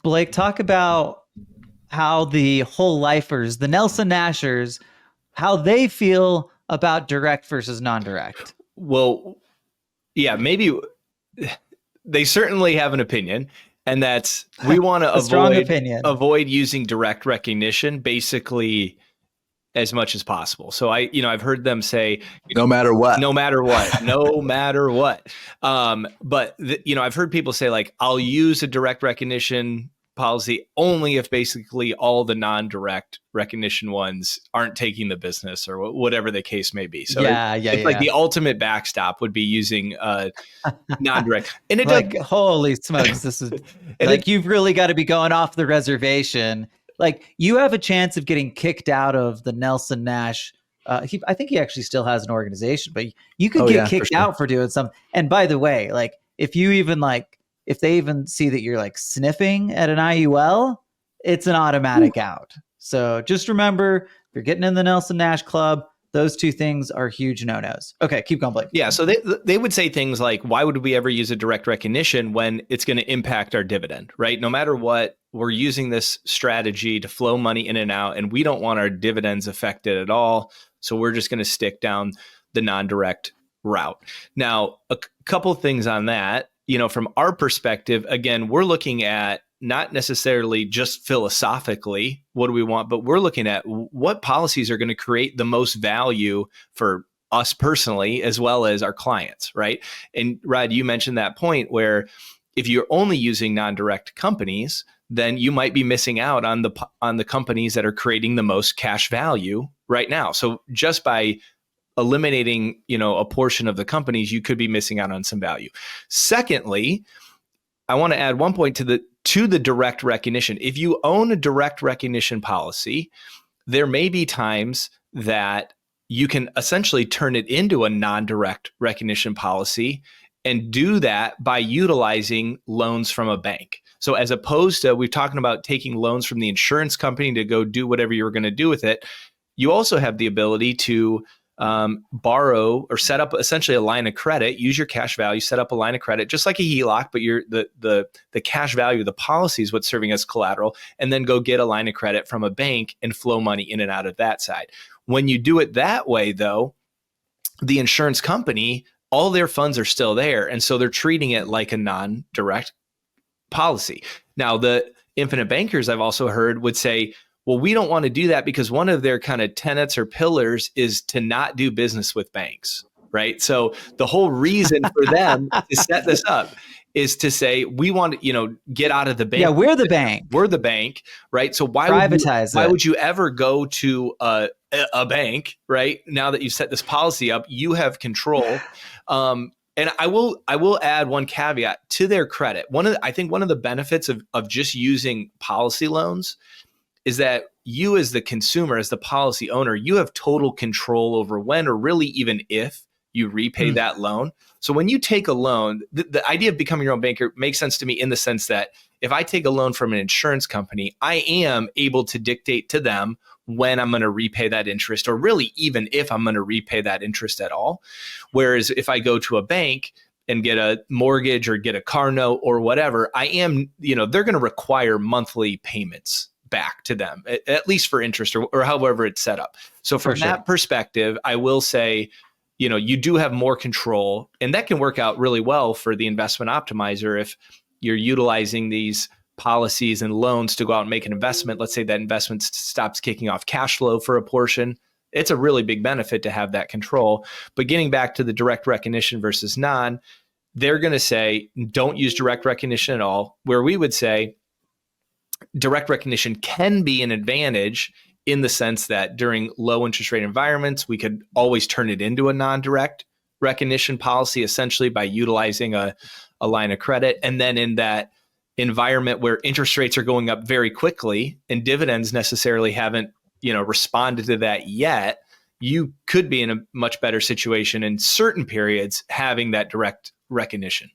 Blake, talk about how the whole lifers, the Nelson Nashers, how they feel about direct versus non-direct. Well, yeah, maybe they certainly have an opinion, and that's we want to avoid using direct recognition basically as much as possible. So I've heard them say, no matter what. But I've heard people say, like, I'll use a direct recognition policy only if basically all the non-direct recognition ones aren't taking the business or whatever the case may be. So it's like the ultimate backstop would be using non-direct. And holy smokes, this is like, you've really got to be going off the reservation. Like, you have a chance of getting kicked out of the Nelson Nash. I think he actually still has an organization, but you could get kicked out for doing something. And by the way, like, if they even see that you're like sniffing at an IUL, it's an automatic out. So just remember, if you're getting in the Nelson Nash Club, those two things are huge no-nos. Okay, keep going, Blake. Yeah, so they would say things like, why would we ever use a direct recognition when it's going to impact our dividend, right? No matter what, we're using this strategy to flow money in and out, and we don't want our dividends affected at all. So we're just going to stick down the non-direct route. Now, a couple things on that. From our perspective, again, we're looking at not necessarily just philosophically, what do we want, but we're looking at what policies are going to create the most value for us personally, as well as our clients, right? And Rod, you mentioned that point where if you're only using non-direct companies, then you might be missing out on the companies that are creating the most cash value right now. So just by eliminating, a portion of the companies, you could be missing out on some value. Secondly, I want to add one point to the direct recognition. If you own a direct recognition policy, there may be times that you can essentially turn it into a non-direct recognition policy and do that by utilizing loans from a bank. So as opposed to, we're talking about taking loans from the insurance company to go do whatever you're going to do with it, you also have the ability to borrow or set up essentially a line of credit, use your cash value, set up a line of credit, just like a HELOC, but the cash value of the policy is what's serving as collateral, and then go get a line of credit from a bank and flow money in and out of that side. When you do it that way, though, the insurance company, all their funds are still there. And so they're treating it like a non-direct policy. Now, the infinite bankers I've also heard would say, well, we don't want to do that because one of their kind of tenets or pillars is to not do business with banks, right? So the whole reason for them to set this up is to say, we want to, get out of the bank. Yeah, we're the bank. We're the bank, right? So why would you ever go to a bank, right? Now that you've set this policy up, you have control. And I will add one caveat to their credit. I think one of the benefits of just using policy loans is that you, as the consumer, as the policy owner, you have total control over when, or really even if, you repay that loan. So when you take a loan, the idea of becoming your own banker makes sense to me in the sense that if I take a loan from an insurance company, I am able to dictate to them when I'm going to repay that interest, or really even if I'm going to repay that interest at all. Whereas if I go to a bank and get a mortgage or get a car note or whatever, I am, they're going to require monthly payments back to them, at least for interest or however it's set up. So from that perspective, I will say, you do have more control, and that can work out really well for the investment optimizer if you're utilizing these policies and loans to go out and make an investment. Let's say that investment stops kicking off cash flow for a portion. It's a really big benefit to have that control. But getting back to the direct recognition versus non, they're going to say, don't use direct recognition at all, where we would say direct recognition can be an advantage in the sense that during low interest rate environments, we could always turn it into a non-direct recognition policy, essentially by utilizing a line of credit. And then in that environment where interest rates are going up very quickly and dividends necessarily haven't, responded to that yet, you could be in a much better situation in certain periods having that direct recognition.